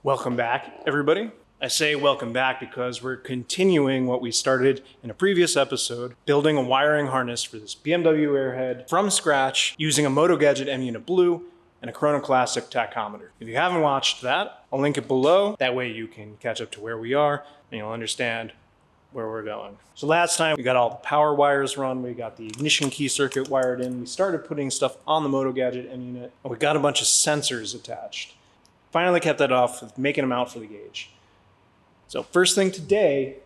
Welcome back, everybody. I say welcome back because we're continuing what we started in a previous episode, building a wiring harness for this BMW Airhead from scratch using a Motogadget M-Unit Blue and a Chronoclassic tachometer. If you haven't watched that, I'll link it below. That way you can catch up to where we are and you'll understand where we're going. So last time we got all the power wires run, we got the ignition key circuit wired in, we started putting stuff on the Motogadget M-Unit, and we got a bunch of sensors attached. Finally kept that off with making them out for the gauge. So first thing today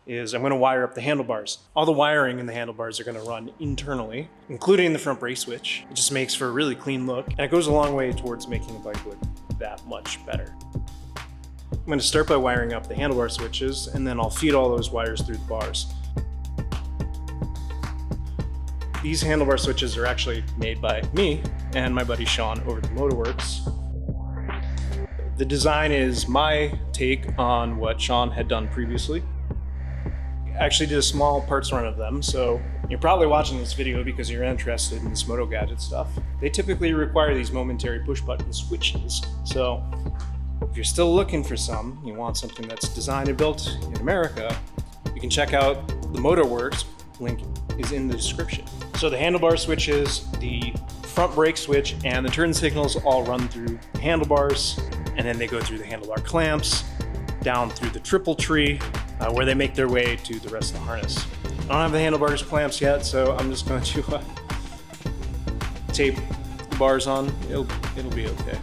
is I'm going to wire up the handlebars. All the wiring in the handlebars are going to run internally, including the front brake switch. It just makes for a really clean look, and it goes a long way towards making the bike look that much better. I'm going to start by wiring up the handlebar switches, and then I'll feed all those wires through the bars. These handlebar switches are actually made by me and my buddy Sean over at the Motorworks. The design is my take on what Sean had done previously. I actually did a small parts run of them, so you're probably watching this video because you're interested in this Motogadget stuff. They typically require these momentary push button switches, so if you're still looking for some, you want something that's designed and built in America, you can check out the Motorworks, link is in the description. So the handlebar switches, the front brake switch, and the turn signals all run through the handlebars, and then they go through the handlebar clamps, down through the triple tree, where they make their way to the rest of the harness. I don't have the handlebars clamps yet, so I'm just going to tape the bars on. It'll be okay.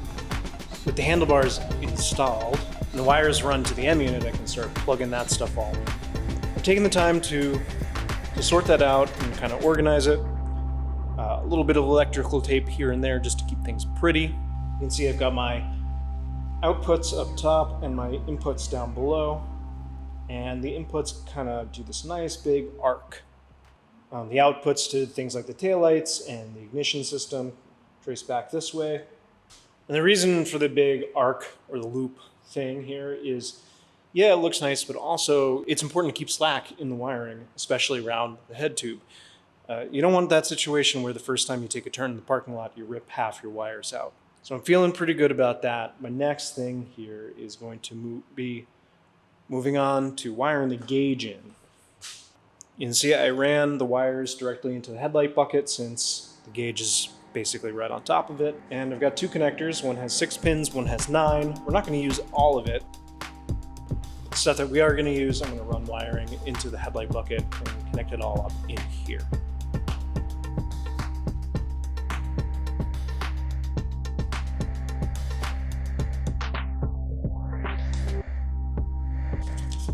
With the handlebars installed and the wires run to the M-Unit, I can start plugging that stuff all in. I'm taking the time to sort that out and kind of organize it. A little bit of electrical tape here and there just to keep things pretty. You can see I've got my outputs up top and my inputs down below. And the inputs kind of do this nice big arc. The outputs to things like the taillights and the ignition system trace back this way. And the reason for the big arc or the loop thing here is, yeah, it looks nice, but also it's important to keep slack in the wiring, especially around the head tube. You don't want that situation where the first time you take a turn in the parking lot, you rip half your wires out. So I'm feeling pretty good about that. My next thing here is going to be moving on to wiring the gauge in. You can see I ran the wires directly into the headlight bucket since the gauge is basically right on top of it. And I've got two connectors. One has 6 pins, one has 9. We're not going to use all of it. The stuff that we are going to use, I'm going to run wiring into the headlight bucket and connect it all up in here.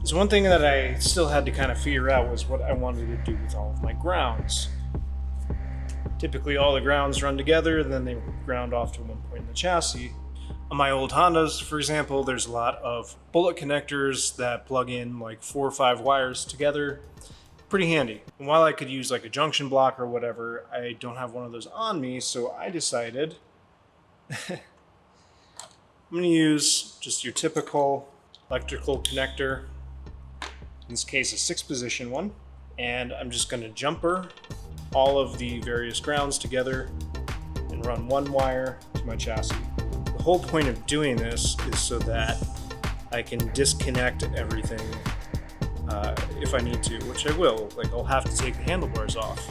So one thing that I still had to kind of figure out was what I wanted to do with all of my grounds. Typically all the grounds run together and then they ground off to one point in the chassis. On my old Hondas, for example, there's a lot of bullet connectors that plug in like 4 or 5 wires together. Pretty handy. And while I could use like a junction block or whatever, I don't have one of those on me, so I decided I'm going to use just your typical electrical connector. In this case, a 6-position one. And I'm just going to jumper all of the various grounds together and run one wire to my chassis. The whole point of doing this is so that I can disconnect everything if I need to, which I will. Like I'll have to take the handlebars off,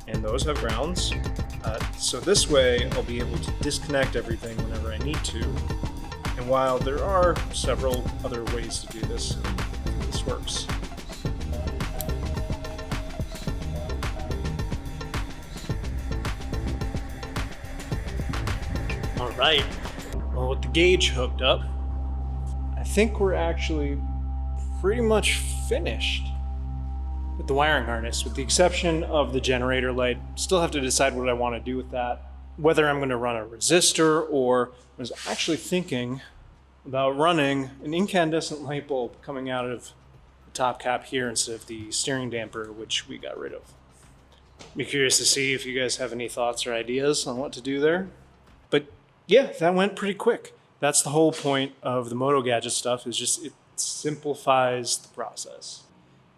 and those have grounds. So this way I'll be able to disconnect everything whenever I need to. And while there are several other ways to do this, this works. All right, well, with the gauge hooked up, I think we're actually pretty much finished with the wiring harness, with the exception of the generator light. Still have to decide what I want to do with that, whether I'm going to run a resistor, or I was actually thinking about running an incandescent light bulb coming out of the top cap here instead of the steering damper, which we got rid of. Be curious to see if you guys have any thoughts or ideas on what to do there. But yeah, that went pretty quick. That's the whole point of the Motogadget stuff, is just it simplifies the process.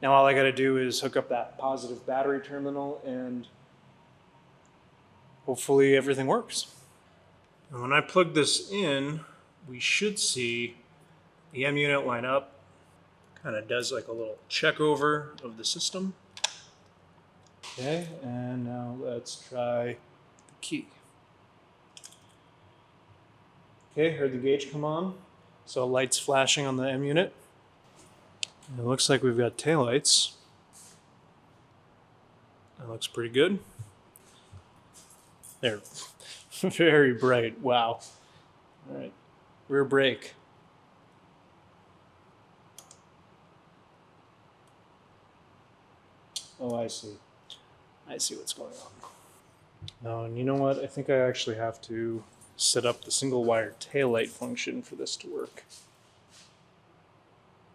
Now all I got to do is hook up that positive battery terminal and hopefully everything works. And when I plug this in, we should see the M unit line up, kind of does like a little check over of the system. Okay, and now let's try the key. Okay, heard the gauge come on. So lights flashing on the M unit. It looks like we've got taillights. That looks pretty good. They're very bright, wow. All right, rear brake. Oh, I see. I see what's going on. Oh, and you know what? I think I actually have to set up the single wire taillight function for this to work.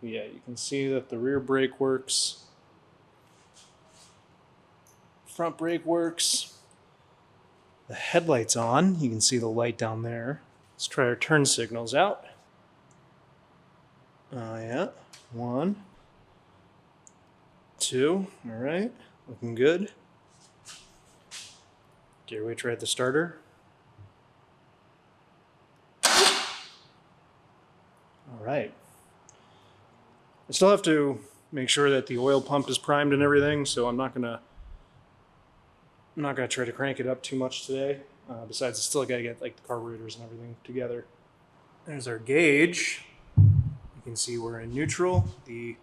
Yeah, you can see that the rear brake works. Front brake works. The headlight's on. You can see the light down there. Let's try our turn signals out. Yeah. 1, 2. All right. Looking good. Dare we try the starter? All right. I still have to make sure that the oil pump is primed and everything, so I'm not gonna try to crank it up too much today. Besides, I still gotta get like the carburetors and everything together. There's our gauge. You can see we're in neutral. The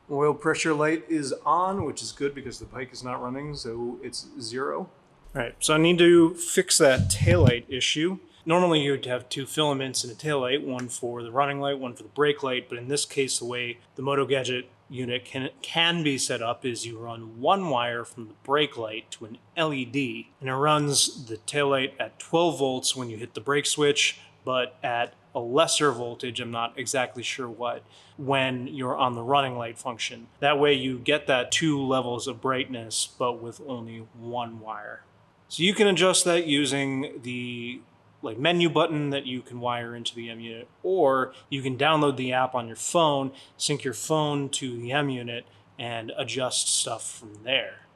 oil pressure light is on, which is good because the bike is not running, so it's 0. All right, so I need to fix that taillight issue. Normally you'd have 2 filaments in a taillight, one for the running light, one for the brake light, but in this case the way the Motogadget unit can be set up is you run 1 wire from the brake light to an LED, and it runs the taillight at 12 volts when you hit the brake switch, but at a lesser voltage, I'm not exactly sure what, when you're on the running light function. That way you get that 2 levels of brightness, but with only 1 wire. So you can adjust that using the menu button that you can wire into the M unit, or you can download the app on your phone, sync your phone to the M unit, and adjust stuff from there.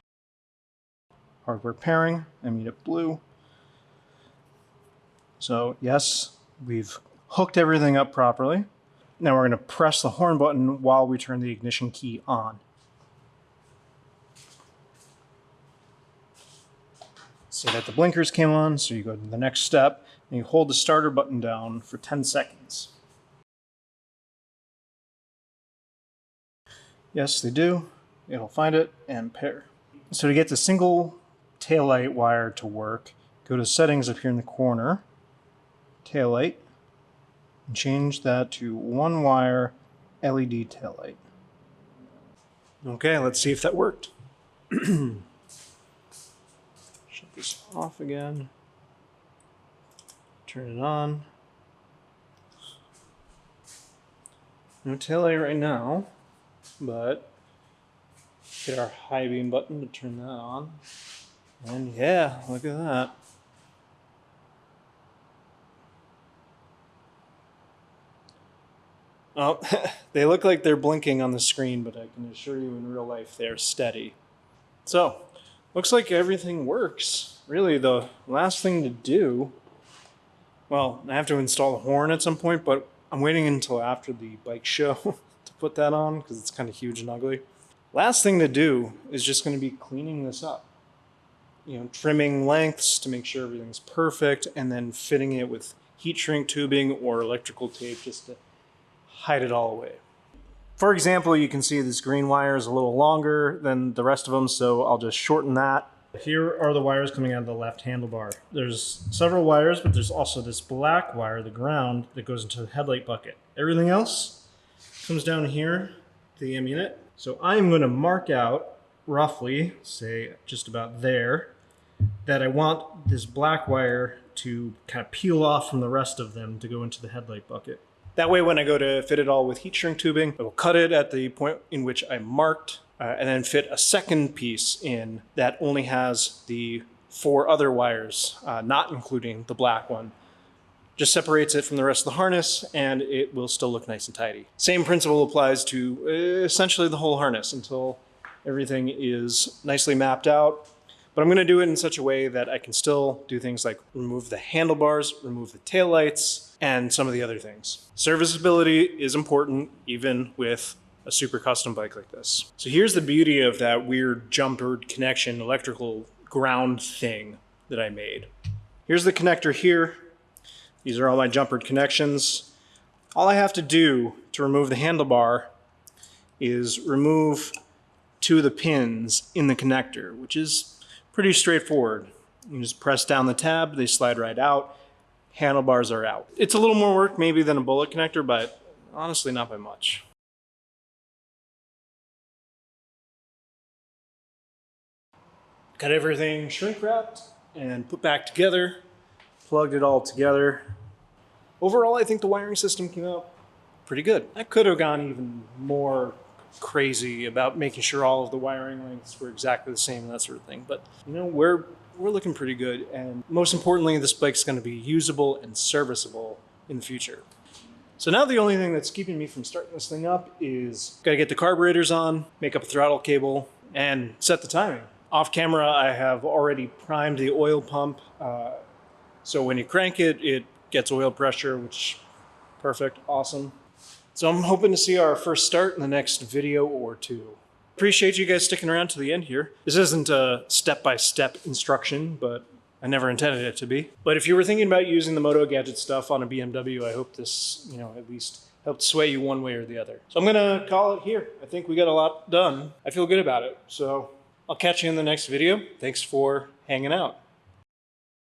Hardware pairing, M unit blue. So yes, we've hooked everything up properly. Now we're going to press the horn button while we turn the ignition key on. See that the blinkers came on, so you go to the next step, and you hold the starter button down for 10 seconds. Yes, they do. It'll find it and pair. So to get the single taillight wire to work, go to settings up here in the corner, taillight, and change that to 1 wire LED taillight. Okay, let's see if that worked. Shut this off again. Turn it on. No taillight right now, but hit our high beam button to turn that on. And yeah, look at that. Oh, they look like they're blinking on the screen, but I can assure you in real life they're steady. So, looks like everything works. Really, the last thing to do, well, I have to install the horn at some point, but I'm waiting until after the bike show to put that on because it's kind of huge and ugly. Last thing to do is just going to be cleaning this up. You know, trimming lengths to make sure everything's perfect, and then fitting it with heat shrink tubing or electrical tape just to hide it all away. For example, you can see this green wire is a little longer than the rest of them, so I'll just shorten that. Here are the wires coming out of the left handlebar. There's several wires, but there's also this black wire, the ground, that goes into the headlight bucket. Everything else comes down here to the M unit. So I'm going to mark out roughly, say just about there, that I want this black wire to kind of peel off from the rest of them to go into the headlight bucket. That way, when I go to fit it all with heat shrink tubing, I will cut it at the point in which I marked, and then fit a second piece in that only has the 4 other wires, not including the black one. Just separates it from the rest of the harness, and it will still look nice and tidy. Same principle applies to essentially the whole harness until everything is nicely mapped out. But I'm gonna do it in such a way that I can still do things like remove the handlebars, remove the taillights, and some of the other things. Serviceability is important even with a super custom bike like this. So here's the beauty of that weird jumpered connection electrical ground thing that I made. Here's the connector here. These are all my jumpered connections. All I have to do to remove the handlebar is remove 2 of the pins in the connector, which is pretty straightforward. You just press down the tab, they slide right out, handlebars are out. It's a little more work maybe than a bullet connector, but honestly not by much. Got everything shrink wrapped and put back together, plugged it all together. Overall, I think the wiring system came out pretty good. I could have gone even more crazy about making sure all of the wiring lengths were exactly the same and that sort of thing. But you know, we're looking pretty good. And most importantly, this bike's going to be usable and serviceable in the future. So now the only thing that's keeping me from starting this thing up is got to get the carburetors on, make up a throttle cable, and set the timing. Off camera, I have already primed the oil pump. So when you crank it, it gets oil pressure, which perfect, awesome. So I'm hoping to see our first start in the next video or 2. Appreciate you guys sticking around to the end here. This isn't a step-by-step instruction, but I never intended it to be. But if you were thinking about using the Motogadget stuff on a BMW, I hope this, at least helped sway you one way or the other. So I'm gonna call it here. I think we got a lot done. I feel good about it. So I'll catch you in the next video. Thanks for hanging out.